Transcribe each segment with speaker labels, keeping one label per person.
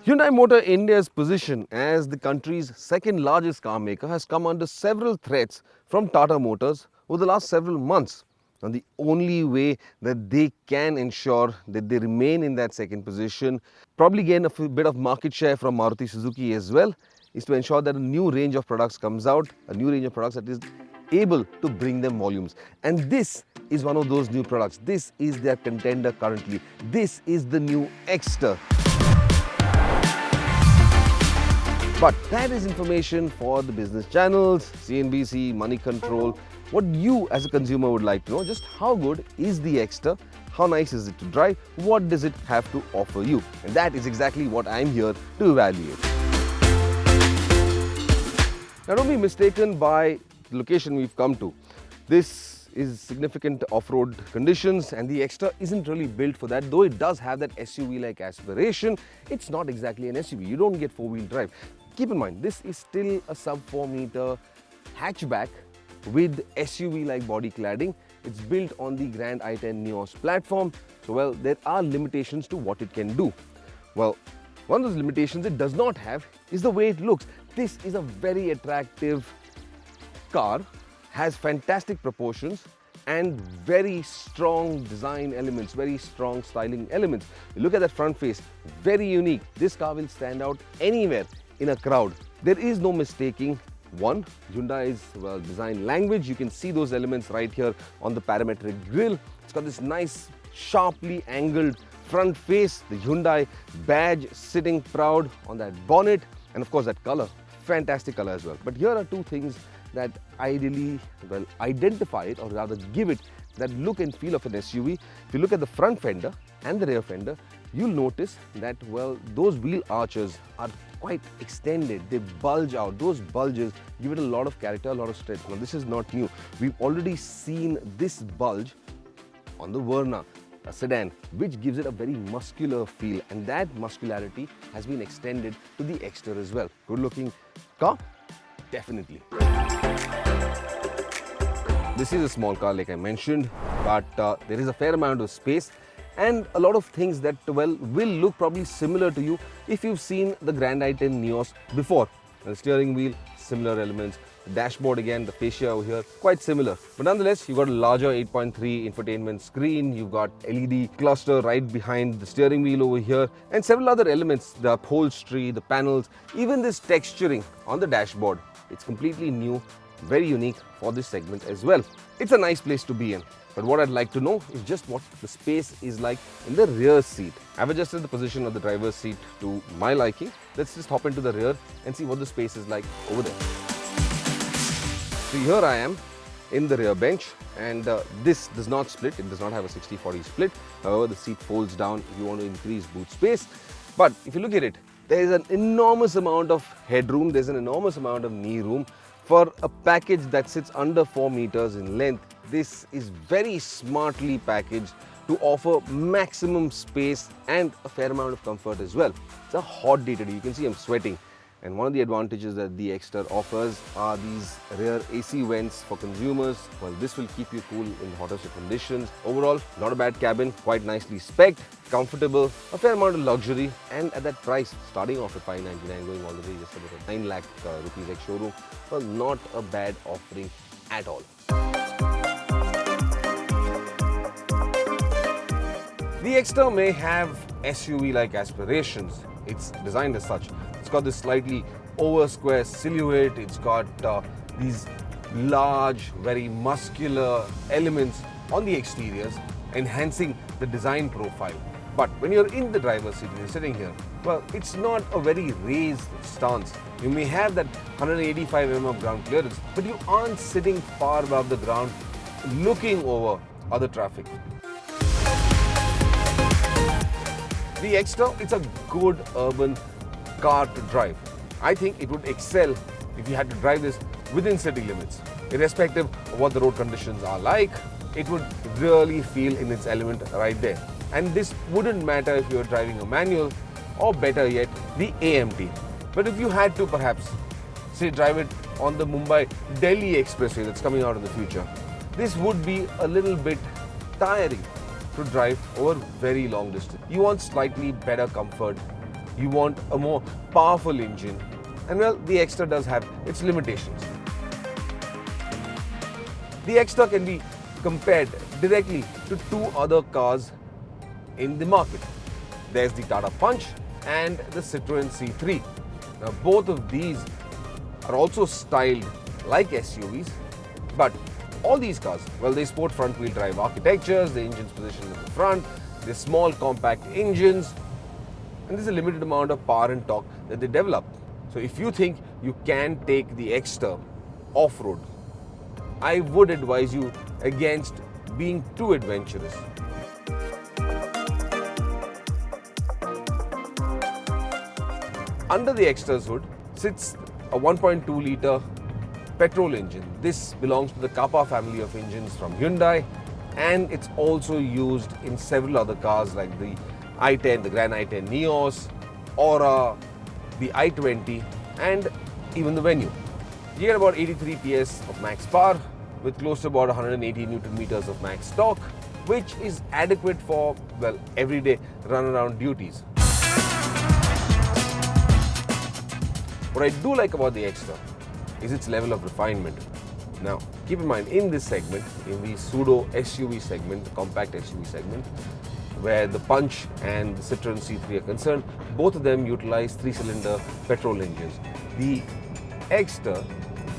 Speaker 1: Hyundai Motor India's position as the country's second largest car maker has come under several threats from Tata Motors over the last several months. And the only way that they can ensure that they remain in that second position, probably gain a bit of market share from Maruti Suzuki as well, is to ensure that a new range of products comes out, a new range of products that is able to bring them volumes. And this is one of those new products. This is their contender currently. This is the new Exter. But that is information for the business channels, CNBC, Money Control. What you as a consumer would like to know, just how good is the Exter? How nice is it to drive? What does it have to offer you? And that is exactly what I'm here to evaluate. Now don't be mistaken by the location we've come to. This is significant off-road conditions and the Exter isn't really built for that. Though it does have that SUV-like aspiration, it's not exactly an SUV. You don't get four-wheel drive. Keep in mind, this is still a sub 4 meter hatchback with SUV-like body cladding. It's built on the Grand i10 Neos platform. So, well, there are limitations to what it can do. Well, one of those limitations it does not have is the way it looks. This is a very attractive car, has fantastic proportions and very strong design elements, very strong styling elements. You look at that front face, very unique. This car will stand out anywhere in a crowd. There is no mistaking one, Hyundai's design language. You can see those elements right here on the parametric grille. It's got this nice sharply angled front face, the Hyundai badge sitting proud on that bonnet, and of course that color, fantastic color as well. But here are two things that ideally identify it, or rather give it that look and feel of an SUV. If you look at the front fender and the rear fender, you'll notice that, well, those wheel arches are quite extended. They bulge out. Those bulges give it a lot of character, a lot of strength. Now, this is not new. We've already seen this bulge on the Verna, a sedan, which gives it a very muscular feel, and that muscularity has been extended to the Exter as well. Good looking car? Definitely. This is a small car like I mentioned, but there is a fair amount of space and a lot of things that, well, will look probably similar to you if you've seen the Grand i10 Neos before. The steering wheel, similar elements. The dashboard again, the fascia over here, quite similar. But nonetheless, you've got a larger 8.3 infotainment screen. You've got LED cluster right behind the steering wheel over here, and several other elements, the upholstery, the panels, even this texturing on the dashboard. It's completely new, very unique for this segment as well. It's a nice place to be in. But what I'd like to know is just what the space is like in the rear seat. I've adjusted the position of the driver's seat to my liking. Let's just hop into the rear and see what the space is like over there. So here I am in the rear bench, and this does not split. It does not have a 60-40 split. However, the seat folds down if you want to increase boot space. But if you look at it, there is an enormous amount of headroom. There's an enormous amount of knee room. For a package that sits under 4 meters in length, this is very smartly packaged to offer maximum space and a fair amount of comfort as well. It's a hot day today. You can see I'm sweating. And one of the advantages that the Exter offers are these rear AC vents for consumers. Well, this will keep you cool in hottest of conditions. Overall, not a bad cabin, quite nicely spec'd, comfortable, a fair amount of luxury, and at that price, starting off at 599, going all the way just about 9 lakh rupees ex-showroom. Well, not a bad offering at all. The Exter may have SUV-like aspirations. It's designed as such. It's got this slightly over square silhouette. It's got these large, very muscular elements on the exteriors, enhancing the design profile. But when you're in the driver's seat and you're sitting here, well, it's not a very raised stance. You may have that 185 mm of ground clearance, but you aren't sitting far above the ground looking over other traffic. The Exter, it's a good urban car to drive. I think it would excel if you had to drive this within city limits. Irrespective of what the road conditions are like, it would really feel in its element right there. And this wouldn't matter if you're driving a manual or better yet, the AMT. But if you had to perhaps, say, drive it on the Mumbai-Delhi expressway that's coming out in the future, this would be a little bit tiring to drive over very long distance. You want slightly better comfort you want a more powerful engine, and well, the Exter does have its limitations. The Exter can be compared directly to two other cars in the market. There's the Tata Punch and the Citroën C3. Now both of these are also styled like SUVs, but all these cars, well, they sport front-wheel drive architectures, the engine's positioned at the front, they're small compact engines, and there's a limited amount of power and torque that they develop. So if you think you can take the Exter off-road, I would advise you against being too adventurous. Under the Exter's hood sits a 1.2 litre petrol engine. This belongs to the Kappa family of engines from Hyundai, and it's also used in several other cars like the i10, the Grand i10 Neos, Aura, the i20, and even the Venue. You get about 83 PS of max power with close to about 180 Newton meters of max torque, which is adequate for, well, everyday run-around duties. What I do like about the Exter is its level of refinement. Now, keep in mind, in this segment, in the pseudo SUV segment, the compact SUV segment, where the Punch and the Citroën C3 are concerned, both of them utilize 3-cylinder petrol engines. The Exter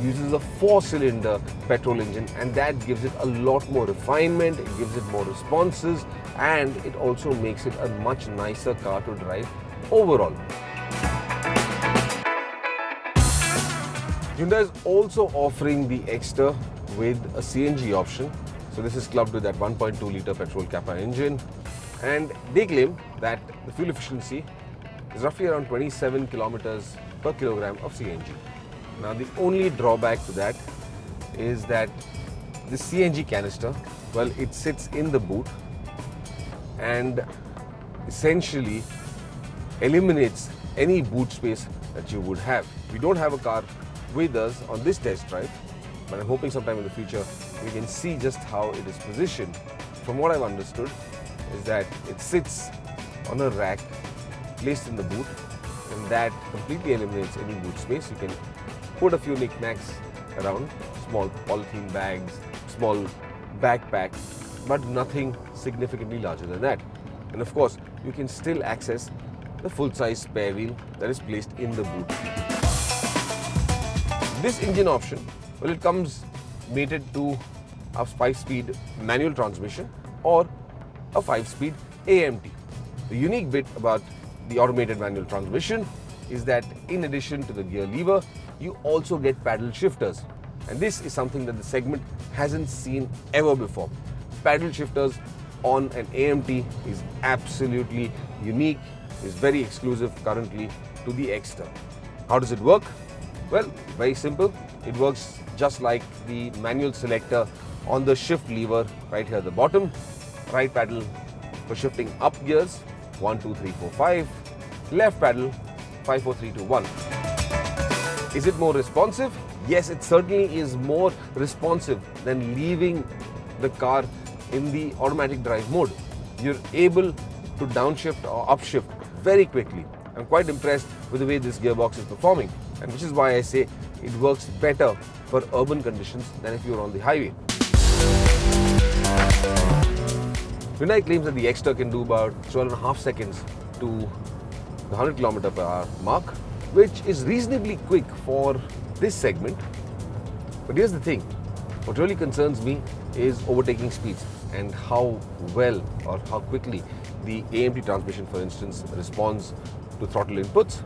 Speaker 1: uses a 4-cylinder petrol engine, and that gives it a lot more refinement, it gives it more responses, and it also makes it a much nicer car to drive overall. Hyundai is also offering the Exter with a CNG option. So this is clubbed with that 1.2 litre petrol Kappa engine, and they claim that the fuel efficiency is roughly around 27 kilometers per kilogram of CNG. Now the only drawback to that is that the CNG canister, well, it sits in the boot and essentially eliminates any boot space that you would have. We don't have a car with us on this test drive, but I'm hoping sometime in the future we can see just how it is positioned. From what I've understood is that it sits on a rack placed in the boot, and that completely eliminates any boot space. You can put a few knickknacks around, small polythene bags, small backpack, but nothing significantly larger than that. And of course, you can still access the full-size spare wheel that is placed in the boot. This engine option, well, it comes mated to a 5-speed manual transmission or a 5-speed AMT. The unique bit about the automated manual transmission is that in addition to the gear lever, you also get paddle shifters. And this is something that the segment hasn't seen ever before. Paddle shifters on an AMT is absolutely unique, is very exclusive currently to the Exter. How does it work? Well, very simple. It works just like the manual selector on the shift lever right here at the bottom. Right paddle for shifting up gears, 1, 2, 3, 4, 5. Left paddle, 5, 4, 3, 2, 1. Is it more responsive? Yes, it certainly is more responsive than leaving the car in the automatic drive mode. You're able to downshift or upshift very quickly. I'm quite impressed with the way this gearbox is performing, and which is why I say it works better for urban conditions than if you're on the highway. Hyundai claims that the Exter can do about 12.5 seconds to the 100 km/h mark, which is reasonably quick for this segment. But here's the thing, what really concerns me is overtaking speeds and how well or how quickly the AMT transmission, for instance, responds to throttle inputs,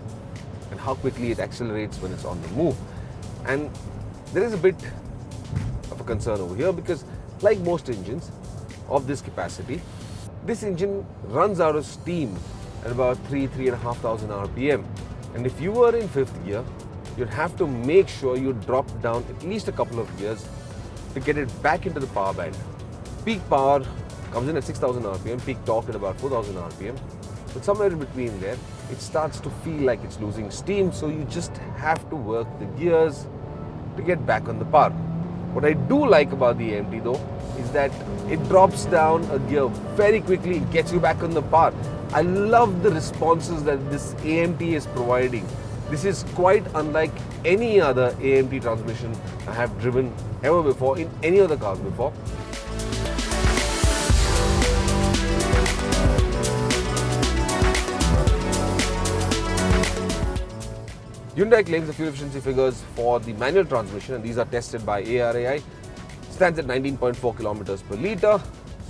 Speaker 1: and how quickly it accelerates when it's on the move. And there is a bit of a concern over here because, like most engines of this capacity, this engine runs out of steam at about 3,500 RPM. And if you were in 5th gear, you'd have to make sure you drop down at least a couple of gears to get it back into the power band. Peak power comes in at 6,000 RPM, peak torque at about 4,000 RPM. But somewhere in between there, it starts to feel like it's losing steam, so you just have to work the gears to get back on the power. What I do like about the AMT though is that it drops down a gear very quickly, gets you back on the power. I love the responses that this AMT is providing. This is quite unlike any other AMT transmission I have driven ever before in any other cars before. Hyundai claims the fuel efficiency figures for the manual transmission, and these are tested by ARAI, stands at 19.4 kilometers per litre,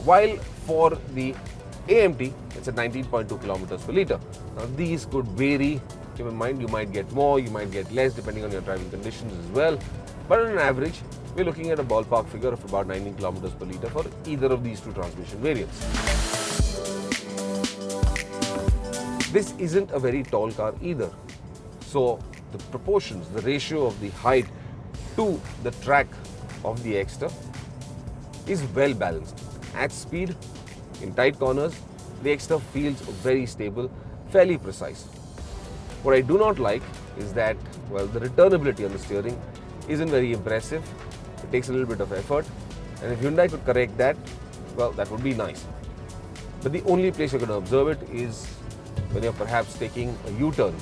Speaker 1: while for the AMT it's at 19.2 kilometers per litre. Now these could vary. Keep in mind, you might get more, you might get less depending on your driving conditions as well. But on an average, we're looking at a ballpark figure of about 19 kilometers per litre for either of these two transmission variants. This isn't a very tall car either. So the proportions, the ratio of the height to the track of the Exter is well balanced. At speed, in tight corners, the Exter feels very stable, fairly precise. What I do not like is that, well, the returnability on the steering isn't very impressive. It takes a little bit of effort, and if Hyundai could correct that, well, that would be nice. But the only place you're going to observe it is when you're perhaps taking a U-turn.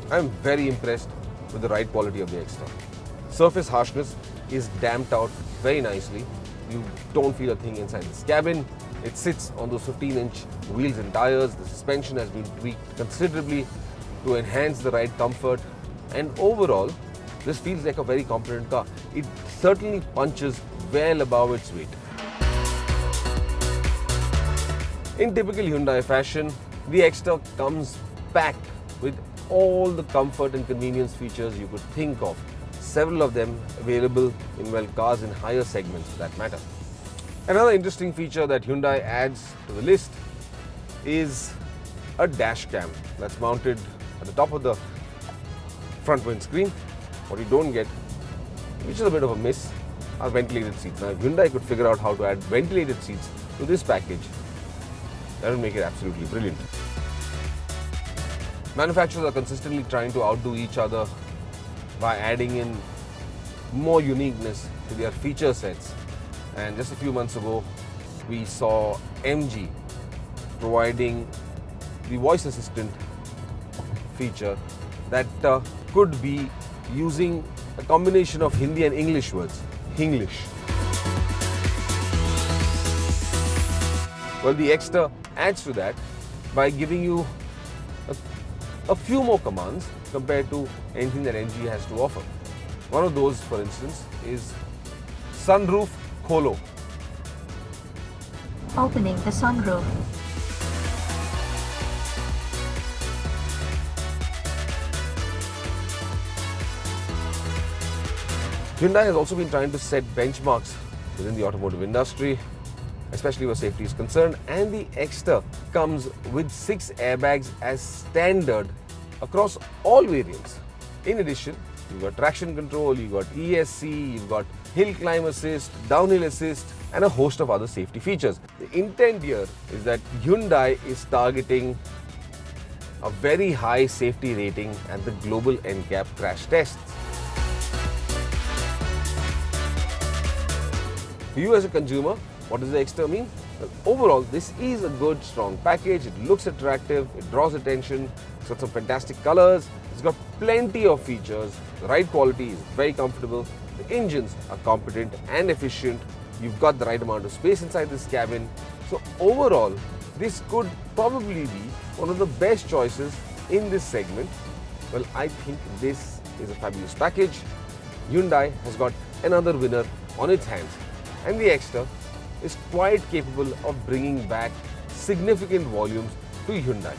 Speaker 1: I'm very impressed with the ride quality of the Exter. Surface harshness is damped out very nicely. You don't feel a thing inside this cabin. It sits on those 15-inch wheels and tires. The suspension has been tweaked considerably to enhance the ride comfort. And overall, this feels like a very competent car. It certainly punches well above its weight. In typical Hyundai fashion, the Exter comes packed with all the comfort and convenience features you could think of. Several of them available in, well, cars in higher segments for that matter. Another interesting feature that Hyundai adds to the list is a dash cam that's mounted at the top of the front windscreen. What you don't get, which is a bit of a miss, are ventilated seats. Now, if Hyundai could figure out how to add ventilated seats to this package, that would make it absolutely brilliant. Manufacturers are consistently trying to outdo each other by adding in more uniqueness to their feature sets. And just a few months ago, we saw MG providing the voice assistant feature that could be using a combination of Hindi and English words. Hinglish. Well, the Exter adds to that by giving you a few more commands compared to anything that MG has to offer. One of those, for instance, is sunroof kholo.
Speaker 2: Opening the sunroof.
Speaker 1: Hyundai has also been trying to set benchmarks within the automotive industry, especially where safety is concerned, and the Exter comes with 6 airbags as standard across all variants. In addition, you've got traction control, you've got ESC, you've got hill climb assist, downhill assist, and a host of other safety features. The intent here is that Hyundai is targeting a very high safety rating at the global NCAP crash tests. For you as a consumer, what does the Exter mean? Well, overall, this is a good, strong package. It looks attractive, it draws attention, it's got some fantastic colors, it's got plenty of features, the ride quality is very comfortable, the engines are competent and efficient, you've got the right amount of space inside this cabin. So overall, this could probably be one of the best choices in this segment. Well, I think this is a fabulous package. Hyundai has got another winner on its hands, and the Exter is quite capable of bringing back significant volumes to Hyundai.